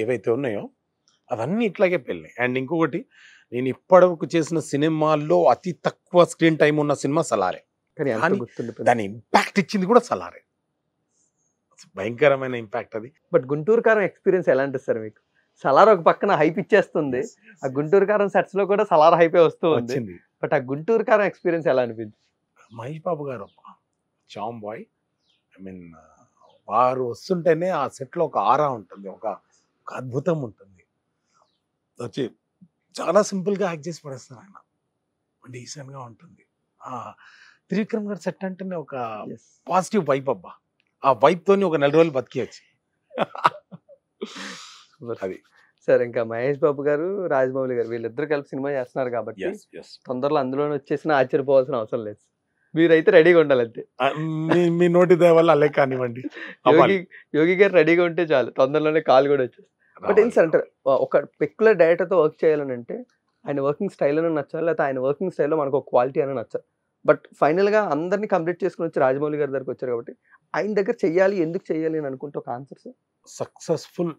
ఏవైతే ఉన్నాయో అవన్నీ ఇట్లాగే పెళ్ళి. అండ్ ఇంకొకటి, నేను ఇప్పటివరకు చేసిన సినిమాల్లో అతి తక్కువ స్క్రీన్ టైం ఉన్న సినిమా సలారే. కానీ ఎంత కానీ గుర్తుండిపోయింది. దాని ఇంపాక్ట్ ఇచ్చింది కూడా సలారే. భయంకరమైన ఇంపాక్ట్ అది. బట్ గుంటూరు కారం ఎక్స్‌పీరియన్స్ ఎలా అనిపిస్తుంది మీకు? సలార్ ఒక పక్కన హైప్ ఇచ్చేస్తుంది. ఆ గుంటూరు కారం సెట్స్‌లో కూడా సలార్ హైపే వస్తూ ఉంది. వచ్చింది. బట్ ఆ గుంటూరు కారం ఎక్స్‌పీరియన్స్ ఎలా అనిపించింది? మహేష్ బాబు గారు చామ్ బాయ్. ఐ మీన్ వారు వస్తుంటేనే ఆ సెట్లో ఒక ఆరా ఉంటుంది, ఒక ఒక అద్భుతం ఉంటుంది. వచ్చి చాలా సింపుల్గా యాక్ట్ చేసి పడేస్తారు ఆయన. డీసెంట్గా ఉంటుంది. త్రివిక్రమ్ గారు సెట్ అంటేనే ఒక యెస్. పాజిటివ్ వైబ్ అబ్బా. ఆ వైబ్తోని ఒక 4 రోజులు బతికేయచ్చు. అది. సార్ ఇంకా మహేష్ బాబు గారు, రాజమౌళి గారు వీళ్ళిద్దరూ కలిపి సినిమా చేస్తున్నారు కాబట్టి తొందరలో అందులోనే వచ్చేసినా ఆశ్చర్యపోవాల్సిన అవసరం లేదు. మీరైతే రెడీగా ఉండాలి అంతే. మీ నోటి దయ వల్ల అలే కానివ్వండి. యోగి గారు రెడీగా ఉంటే చాలు, తొందరలోనే కాల్ కూడా వచ్చేస్తుంది. బట్ ఏంటి సార్ అంటే ఒక పెక్యులర్ డైరెక్టర్తో వర్క్ చేయాలని అంటే ఆయన వర్కింగ్ స్టైల్ అని నచ్చాలి, లేకపోతే ఆయన వర్కింగ్ స్టైల్లో మనకు ఒక క్వాలిటీ అని నచ్చాలి. బట్ ఫైనల్గా అందరినీ కంప్లీట్ చేసుకుని వచ్చి రాజమౌళి గారి దగ్గరకు వచ్చారు కాబట్టి ఆయన దగ్గర చెయ్యాలి, ఎందుకు చెయ్యాలి అని అనుకుంటే ఒక ఆన్సర్ సార్. సక్సెస్ఫుల్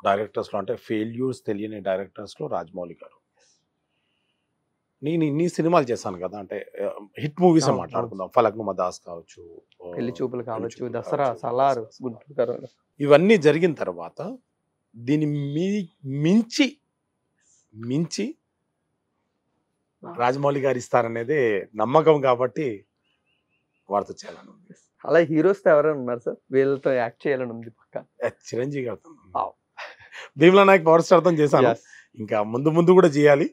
డైరెక్టర్స్లో అంటే ఫెయిల్యూర్స్ తెలియని డైరెక్టర్స్లో రాజమౌళి గారు. నేను ఇన్ని సినిమాలు చేశాను కదా, అంటే హిట్ మూవీస్ మాట్లాడుకుందాం. ఫలక్నుమా దాస్ కావచ్చు, పెళ్లి చూపులు కావచ్చు, దసరా, సలార్, గుంటూరు కారం. ఇవన్నీ జరిగిన తర్వాత దీని మించి మించి రాజమౌళి గారు ఇస్తారనేది నమ్మకం కాబట్టి వారితో చేయాలని ఉంది. అలా హీరోస్ ఎవరైనా ఉన్నారు సార్ వీళ్ళతో యాక్ట్ చేయాలని ఉంది? పక్క చిరంజీవి గారితో, భీమ్లా నాయక్ పవర్ స్టార్తో చేశాను. ఇంకా ముందు ముందు కూడా చేయాలి,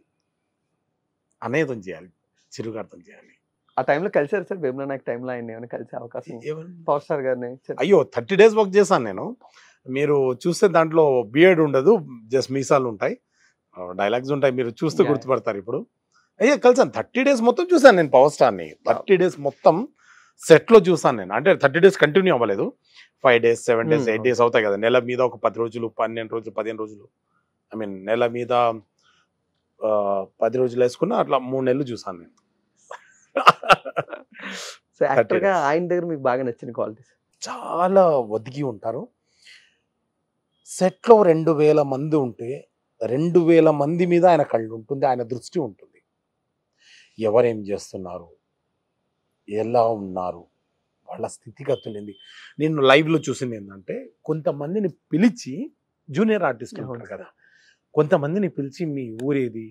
అనేతో చేయాలి, చిరు గారితో చేయాలి. ఆ టైంలో కలిసారు సార్ భీమ్లా నాయక్ టైంలో ఆయన ఏమైనా కలిసే అవకాశం? పవర్ స్టార్ గారిని అయ్యో 30 days వర్క్ చేశాను నేను. మీరు చూస్తే దాంట్లో బియర్డ్ ఉండదు, జస్ట్ మీసాలు ఉంటాయి, డైలాగ్స్ ఉంటాయి, మీరు చూస్తే గుర్తుపడతారు. ఇప్పుడు అయ్యో కలిసాను, 30 days మొత్తం చూసాను నేను పవర్ స్టార్ని. 30 days మొత్తం సెట్లో చూసాను నేను. అంటే 30 days కంటిన్యూ అవ్వలేదు, 5 days 7 days 8 days అవుతాయి కదా. నెల మీద ఒక 10 రోజులు 12 రోజులు 15 రోజులు, ఐ మీన్ నెల మీద 10 రోజులు వేసుకున్నా అట్లా 3 నెలలు చూసాను నేను. సో యాక్టర్గా ఆయన దగ్గర మీకు బాగా నచ్చిన క్వాలిటీస్? చాలా ఒదిగి ఉంటారు. సెట్లో 2000 మంది ఉంటే 2000 మంది మీద ఆయన కళ్ళు ఉంటుంది, ఆయన దృష్టి ఉంటుంది. ఎవరేం చేస్తున్నారు, ఎలా ఉన్నారు, వాళ్ళ స్థితిగతులు ఏంది. నేను లైవ్లో చూసింది ఏంటంటే, కొంతమందిని పిలిచి జూనియర్ ఆర్టిస్ట్ ఉంటారు కదా, కొంతమందిని పిలిచి మీ ఊరేది,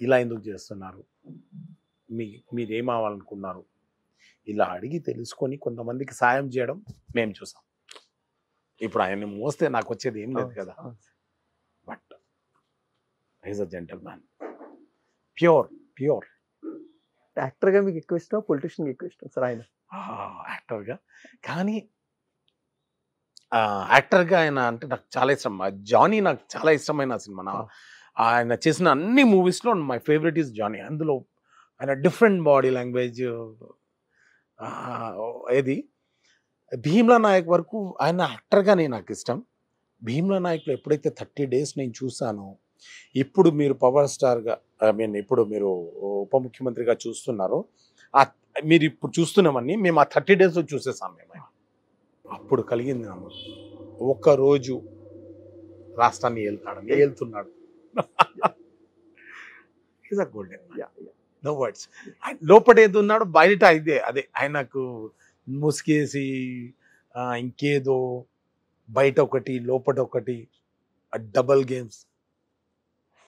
ఇలా ఎందుకు చేస్తున్నారు, మీరేం అవ్వాలనుకున్నారు, ఇలా అడిగి తెలుసుకొని కొంతమందికి సాయం చేయడం మేము చూసాం. ఇప్పుడు ఆయన్ని మోస్తే నాకు వచ్చేది ఏం లేదు కదా. But is a gentle man, pure. యాక్టర్గా మీకు ఎక్కువ ఇష్టం, పొలిటీషియన్కి ఎక్కువ ఇష్టం సార్ ఆయన? యాక్టర్గా, కానీ యాక్టర్గా ఆయన అంటే నాకు చాలా ఇష్టం. జానీ నాకు చాలా ఇష్టమైన సినిమా. ఆయన చేసిన అన్ని మూవీస్లో మై ఫేవరెట్ ఈజ్ జానీ. అందులో ఆయన డిఫరెంట్ బాడీ లాంగ్వేజ్, ఏది భీమ్లా నాయక్ వరకు ఆయన యాక్టర్గానే నాకు ఇష్టం. భీమ్లా నాయక్లో ఎప్పుడైతే 30 days నేను చూసానో, ఇప్పుడు మీరు పవర్ స్టార్గా, ఐ మీన్ ఇప్పుడు మీరు ఉప ముఖ్యమంత్రిగా చూస్తున్నారో, మీరు ఇప్పుడు చూస్తున్నామని మేము ఆ 30 daysలో చూసేసాం మేము. అప్పుడు కలిగింది నమ్మకం, ఒక్కరోజు రాష్ట్రాన్ని ఏళ్తున్నాడు. Is a golden, no words. లోపల ఏది ఉన్నాడో బయట అదే ఆయనకు ముసుగేసి ఇంకేదో, బయట ఒకటి లోపల ఒకటి, double games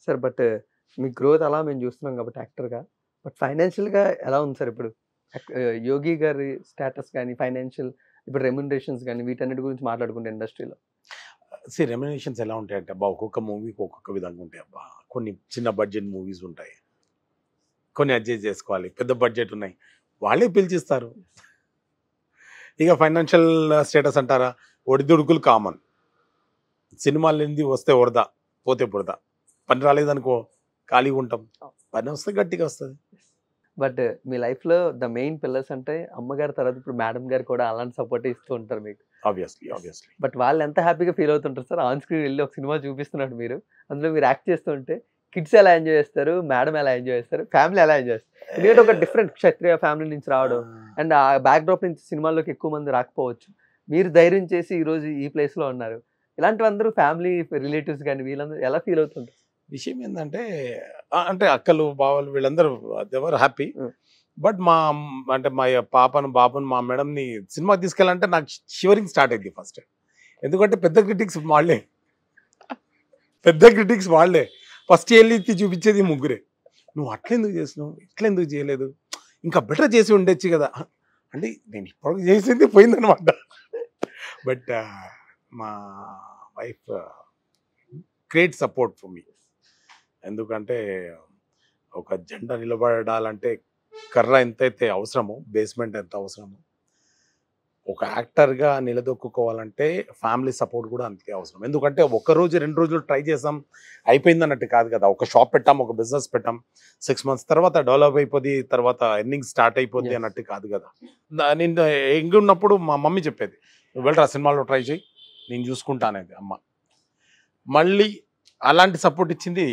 sir. But me growth అలా మేము చూస్తున్నాం కాబట్టి యాక్టర్గా, బట్ ఫైనాన్షియల్గా ఎలా ఉంది సార్ ఇప్పుడు? యోగి గారి స్టేటస్ కానీ, ఫైనాన్షియల్ ఇప్పుడు రెమ్యునరేషన్స్ కానీ, వీటన్నిటి గురించి మాట్లాడుకుంటే ఇండస్ట్రీలో రెమ్యునరేషన్స్ ఎలా ఉంటాయంటే అబ్బా, ఒక్కొక్క మూవీకి ఒక్కొక్క విధంగా ఉంటాయి అబ్బా. కొన్ని చిన్న బడ్జెట్ మూవీస్ ఉంటాయి, కొన్ని అడ్జస్ట్ చేసుకోవాలి. పెద్ద బడ్జెట్ ఉన్నాయి, వాళ్ళే పిలిచిస్తారు. ఇక ఫైనాన్షియల్ స్టేటస్ అంటారా, ఒడిదుడుకులు కామన్. సినిమాలు ఏంది, వస్తే వరద పోతే బురద. పని రాలేదనుకో ఖాళీగా ఉంటాం, పని వస్తే గట్టిగా వస్తుంది. బట్ మీ లైఫ్లో ద మెయిన్ పిల్లర్స్ అంటే అమ్మగారి తర్వాత ఇప్పుడు మేడం గారు కూడా అలాంటి సపోర్ట్ ఇస్తూ ఉంటారు మీకు. ఆబ్వియస్లీ బట్ వాళ్ళు ఎంత హ్యాపీగా ఫీల్ అవుతుంటారు సార్ ఆన్ స్క్రీన్ వెళ్ళి ఒక సినిమా చూపిస్తున్నట్టు మీరు అందులో మీరు యాక్ట్ చేస్తుంటే కిడ్స్ ఎలా ఎంజాయ్ చేస్తారు, మేడం ఎలా ఎంజాయ్ చేస్తారు, ఫ్యామిలీ ఎలా ఎంజాయ్ చేస్తారు? ఎందుకంటే ఒక డిఫరెంట్ క్షత్రియ ఫ్యామిలీ నుంచి రావడం అండ్ ఆ బ్యాక్ డ్రాప్ నుంచి సినిమాల్లోకి ఎక్కువ మంది రాకపోవచ్చు. మీరు ధైర్యం చేసి ఈ రోజు ఈ ప్లేస్ లో ఉన్నారు. ఇలాంటివి అందరూ ఫ్యామిలీ రిలేటివ్స్ కానీ వీళ్ళందరూ ఎలా ఫీల్ అవుతుంటారు? విషయం ఏంటంటే అంటే అక్కలు బావలు వీళ్ళందరూ దేవర్ హ్యాపీ. Mm. బట్ అంటే మా పాపను బాబును మా మేడంని సినిమాకి తీసుకెళ్ళాలంటే నాకు షివరింగ్ స్టార్ట్ అయింది ఫస్ట్. ఎందుకంటే పెద్ద క్రిటిక్స్ వాళ్ళే ఫస్ట్ వెళ్ళి చూపించేది ముగ్గురే. నువ్వు అట్లెందుకు చేసినావు, ఇట్లెందుకు చేయలేదు, ఇంకా బెటర్ చేసి ఉండొచ్చు కదా అంటే నేను ఇప్పుడు చేసింది పోయిందనమాట. బట్ మా wife great support for me. ఎందుకంటే ఒక జెండా నిలబడాలంటే కర్ర ఎంతైతే అవసరమో, బేస్మెంట్ ఎంత అవసరమో, ఒక యాక్టర్గా నిలదొక్కుకోవాలంటే ఫ్యామిలీ సపోర్ట్ కూడా అంతే అవసరం. ఎందుకంటే ఒక రోజు 2 రోజులు ట్రై చేసాం అయిపోయింది అన్నట్టు కాదు కదా. ఒక షాప్ పెట్టాం, ఒక బిజినెస్ పెట్టాం, 6 months తర్వాత డెవలప్ అయిపోద్ది, తర్వాత ఎర్నింగ్ స్టార్ట్ అయిపోద్ది అన్నట్టు కాదు కదా. నేను ఎంగు ఉన్నప్పుడు మా మమ్మీ చెప్పేది, నువ్వు వెళ్ళరా సినిమాలో ట్రై చేయి, నేను చూసుకుంటా అనేది అమ్మ. మళ్ళీ అలాంటి సపోర్ట్ ఇచ్చింది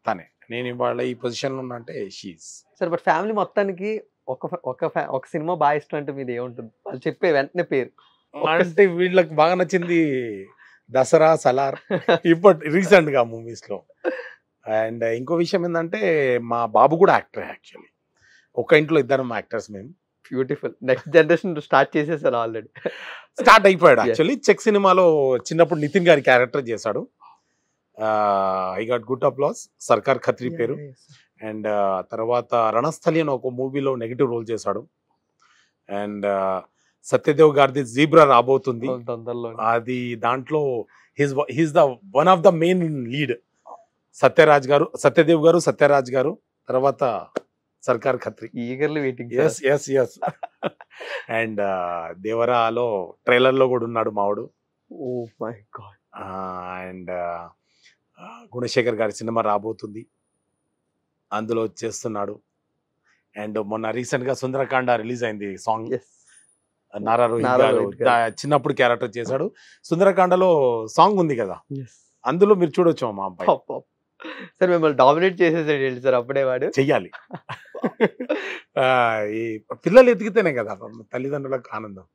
తనే. నేను ఇవాళ ఈ పొజిషన్లో ఉన్నా అంటే షీస్. సార్ బట్ ఫ్యామిలీ మొత్తానికి ఒక సినిమా బాగా ఇష్టం అంటే మీది ఏముంటుంది? వాళ్ళు చెప్పే వెంటనే పేరు అంటే వీళ్ళకి బాగా నచ్చింది దసరా, సలార్ ఇప్పుడు రీసెంట్గా మూవీస్లో. అండ్ ఇంకో విషయం ఏంటంటే మా బాబు కూడా యాక్టర్. యాక్చువల్లీ ఒక ఇంట్లో ఇద్దరం యాక్టర్స్ మేము. బ్యూటిఫుల్. నెక్స్ట్ జనరేషన్ స్టార్ట్ చేసేసారు ఆల్రెడీ. స్టార్ట్ అయిపోయాడు యాక్చువల్లీ. చెక్ సినిమాలో చిన్నప్పుడు నితిన్ గారి క్యారెక్టర్ చేశాడు. ఐ గాట్ గుడ్ అప్లాస్, సర్కార్ ఖత్రి పేరు. అండ్ తర్వాత రణస్థలి అని ఒక మూవీలో నెగిటివ్ రోల్ చేశాడు. అండ్ సత్యదేవ్ గారిది జీబ్రా రాబోతుంది, అది దాంట్లో he's the one of the main lead. Satyadev గారు, సత్యరాజ్ గారు, తర్వాత Sarkar Khatri. Eagerly waiting. Yes and దేవరాలో ట్రైలర్లో కూడా ఉన్నాడు మావాడు. Oh my god. And Gunasekhar గారి సినిమా రాబోతుంది, అందులో చేస్తున్నాడు. అండ్ మొన్న రీసెంట్గా సుందరకాండ రిలీజ్ అయింది సాంగ్. నారా రోహిత్ గారు చిన్నప్పుడు క్యారెక్టర్ చేశాడు. సుందరకాండలో సాంగ్ ఉంది కదా, అందులో మీరు చూడొచ్చు మా అబ్బాయి. సార్ మిమ్మల్ని డామినేట్ చేసేసాడు సార్ అప్పుడే వాడు. చెయ్యాలి. ఈ పిల్లలు ఎదిగితేనే కదా తల్లిదండ్రులకు ఆనందం.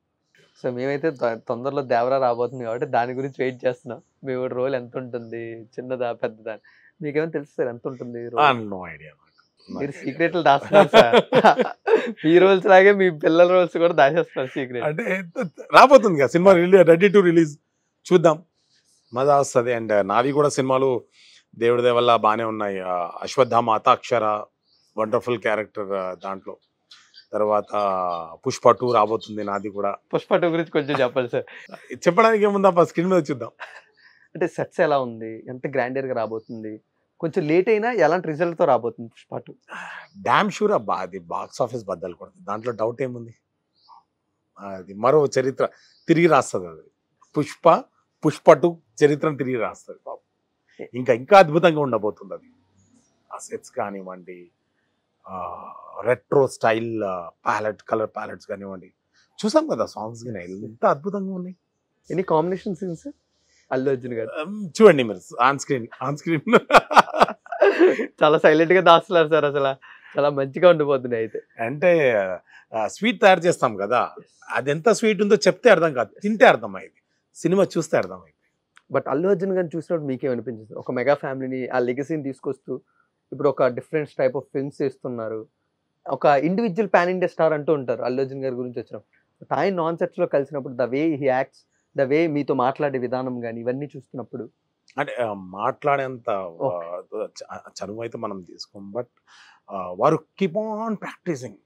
సో మేమైతే తొందరలో దేవరా రాబోతుంది కాబట్టి దాని గురించి వెయిట్ చేస్తున్నాం. మీ రోల్ ఎంత ఉంటుంది, చిన్నదా పెద్దదా? మీకేమైనా తెలుసు సార్ ఎంత ఉంటుంది? No idea. మీరు సీక్రెట్లు దాస్తున్నారు సార్. మీ రోల్స్ లాగే మీ పిల్లల రోల్స్ కూడా దాచేస్తున్నారు సీక్రెట్. అంటే రాబోతుంది కదా సినిమా, రెడీ టు రిలీజ్, చూద్దాం, మజా వస్తుంది. అండ్ నావి కూడా సినిమాలు దేవుడి దయ వల్ల బాగానే ఉన్నాయి. అశ్వత్థామ, అతాక్షర వండర్ఫుల్ క్యారెక్టర్ దాంట్లో. తర్వాత పుష్ప 2 రాబోతుంది నాది కూడా. పుష్ప 2 గురించి కొంచెం చెప్పాలి సార్. చెప్పడానికి ఏముందా, స్క్రీన్ మీద చూద్దాం. అంటే సెట్స్ ఎలా ఉంది, ఎంత గ్రాండియర్ గా రాబోతుంది, కొంచెం లేట్ అయినా ఎలాంటి రిజల్ట్ తో రాబోతుంది పుష్ప 2? డామ్ షూర్ అబ్బా, అది బాక్స్ ఆఫీస్ బద్దలు కొడుతుంది, దాంట్లో డౌట్ ఏముంది. అది మరో చరిత్ర తిరిగి రాస్తుంది. అది పుష్ప 2 చరిత్రను తిరిగి రాస్తుంది. ఇంకా అద్భుతంగా ఉండబోతుంది అది. ఆ సెట్స్ కానివ్వండి, రెట్రో స్టైల్ కలర్ ప్యాలెట్స్ కానివ్వండి, చూసాం కదా సాంగ్స్ ఎంత అద్భుతంగా ఉన్నాయి. ఎన్ని కాంబినేషన్ సీన్స్ అల్లు అర్జున్ గారు చూడండి మీరు ఆన్ స్క్రీన్ చాలా సైలెంట్ గా దాస్తున్నారు సార్. అసలు చాలా మంచిగా ఉండిపోతున్నాయి. అయితే అంటే స్వీట్ తయారు చేస్తాం కదా, అది ఎంత స్వీట్ ఉందో చెప్తే అర్థం కాదు, తింటే అర్థమైంది, సినిమా చూస్తే అర్థమైంది. బట్ అల్లు అర్జున్ గారిని చూసినప్పుడు మీకేమనిపించింది? ఒక మెగా ఫ్యామిలీని ఆ లెగసీని తీసుకొస్తూ ఇప్పుడు ఒక డిఫరెంట్ టైప్ ఆఫ్ ఫిల్మ్స్ చేస్తున్నారు. ఒక ఇండివిజువల్ పాన్ ఇండియా స్టార్ అంటూ ఉంటారు అల్లు అర్జున్ గారి గురించి వచ్చినప్పుడు. ఆయన నాన్ సెట్స్ లో కలిసినప్పుడు the way he acts, the way మీతో మాట్లాడే విధానం కానీ ఇవన్నీ చూస్తున్నప్పుడు, అంటే మాట్లాడేంత చనువు అయితే మనం తీసుకోం. బట్ వారు కీప్ ఆన్ ప్రాక్టీసింగ్.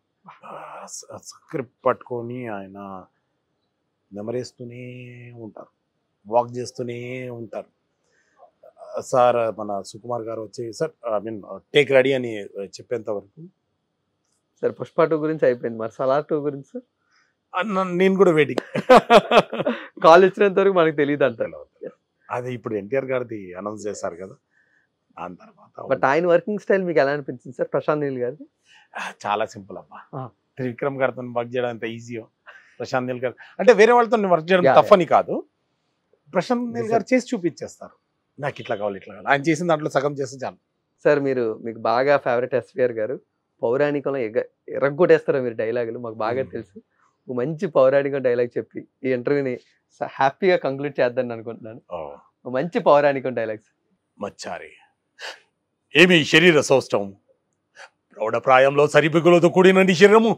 స్క్రిప్ట్ పట్టుకొని ఆయన నెమరేస్తూనే ఉంటారు, వాక్ చేస్తూనే ఉంటారు. సార్ మన సుకుమార్ గారు వచ్చి సార్ టేక్ రెడీ అని చెప్పేంత వరకు సార్ పుష్ప 2 గురించి అయిపోయింది. మరి సలార్ 2 గురించి సార్ నేను కూడా వెయిటింగ్. కాల్ ఇచ్చినంత వరకు మనకు తెలియదు అంటారు. అది ఇప్పుడు ఎన్టీఆర్ గారిది అనౌన్స్ చేశారు కదా, దాని తర్వాత. బట్ ఆయన వర్కింగ్ స్టైల్ మీకు ఎలా అనిపించింది సార్? ప్రశాంత్ నీల్ గారిది చాలా సింపుల్ అబ్బా. త్రివిక్రమ్ గారితో వర్క్ చేయడం అంత ఈజీయో ప్రశాంత్ నీల్ గారు అంటే వేరే వాళ్ళతో వర్క్ చేయడం Yeah, టఫ్ అని కాదు, ప్రశాంత్ నీల్ గారు చేసి చూపించేస్తారు, నాకు ఇట్లా కావాలి ఇట్లా కావాలి, ఆయన చేసిన దాంట్లో సగం చేస్తే చాలు. సార్ మీకు బాగా ఫేవరెట్ ఎస్విఆర్ గారు పౌరాణికంలో ఎరగొట్టేస్తారో మీరు డైలాగులు మాకు బాగా తెలుసు. ఒక మంచి పౌరాణిక డైలాగ్ చెప్పి ఈ ఇంటర్వ్యూని హ్యాపీగా కంక్లూడ్ చేద్దాం అనుకుంటున్నాను. ఒక మంచి పౌరాణికం డైలాగ్స్. మచ్చారి ఏమి శరీర సౌష్టం, ప్రౌఢప్రాయంలో సరిపిగులతో కూడిన నీ శరీరము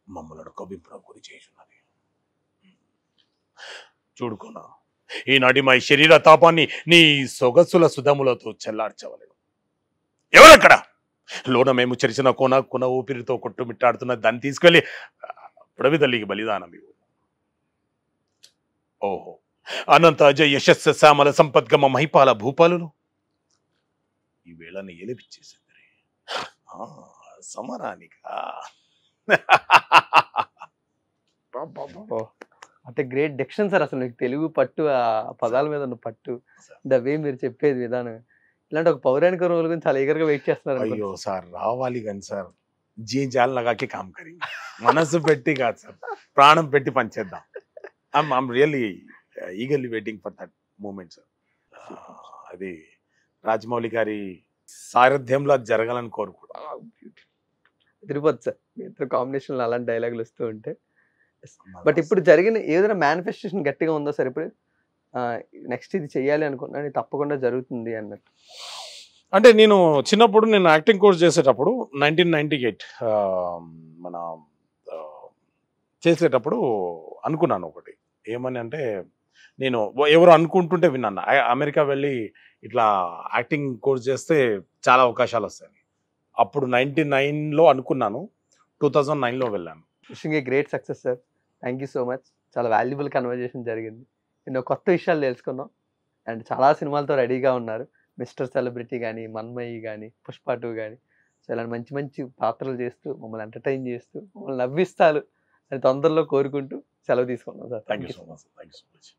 మమ్మలను కవింపున గురి చేయుచున్నది. చూడుకోనా ఈనాటి మా శరీర తాపాన్ని నీ సొగసుల సుధములతో చెల్లార్చవలను. ఎవరక్కడ లోన మేము చెరిచిన కొన ఊపిరితో కొట్టుమిట్టాడుతున్న దాన్ని తీసుకెళ్ళి పుడవి తల్లికి బలిదానం ఇవ్వు. ఓహో అనంత అజ యశస్సు శ్యామల సంపద్గమ మహిపాల భూపాలులు ఈ వేళని ఏలిపిచ్చేసింది సమరానికా. అంటే గ్రేట్ డిక్షన్ సార్. అసలు మీకు తెలుగు పట్టు, ఆ పదాల మీద ఉన్న పట్టు, ద వే మీరు చెప్పేది విధానం, ఇలాంటి ఒక పౌరాణిక రోల్ గురించి చాలా ఈగర్గా వెయిట్ చేస్తున్నారు. అయ్యో సార్ రావాలి కానీ సార్ జీ జాల్ లగాకి కామ్ కరి, మనసు పెట్టి కాదు సార్, ప్రాణం పెట్టి పనిచేద్దాం. I'm really eagerly waiting for that moment sir. అది రాజమౌళి గారి సారథ్యంలో అది జరగాలని కోరుకుంటున్నాను. తిరుపతి సార్ మీ ఇద్దరు కాంబినేషన్లో అలాంటి డైలాగులు వస్తూ ఉంటే. బట్ ఇప్పుడు జరిగిన ఏదైనా మేనిఫెస్టేషన్ గట్టిగా ఉందో సార్ ఇప్పుడు నెక్స్ట్ ఇది చెయ్యాలి అనుకున్నాను, ఇది తప్పకుండా జరుగుతుంది అన్నట్టు? అంటే నేను చిన్నప్పుడు నేను యాక్టింగ్ కోర్స్ చేసేటప్పుడు 1998 మన చేసేటప్పుడు అనుకున్నాను ఒకటి, ఏమని అంటే నేను ఎవరు అనుకుంటుంటే విన్నాను అమెరికా వెళ్ళి ఇట్లా యాక్టింగ్ కోర్స్ చేస్తే చాలా అవకాశాలు వస్తాయి. అప్పుడు 99లో అనుకున్నాను, 2009లో వెళ్ళాను. Wishing a great success sir. Thank you so much. చాలా వాల్యుబుల్ కన్వర్జేషన్ జరిగింది, ఎన్నో కొత్త విషయాలు తెలుసుకున్నాం అండ్ చాలా సినిమాలతో రెడీగా ఉన్నారు. మిస్టర్ సెలబ్రిటీ కానీ, మన్మయి కానీ, పుష్ప 2 కానీ, సో ఇలాంటి మంచి మంచి పాత్రలు చేస్తూ మమ్మల్ని ఎంటర్టైన్ చేస్తూ మమ్మల్ని నవ్విస్తారు అని తొందరలో కోరుకుంటూ సెలవు తీసుకున్నాం sir. Thank you so much.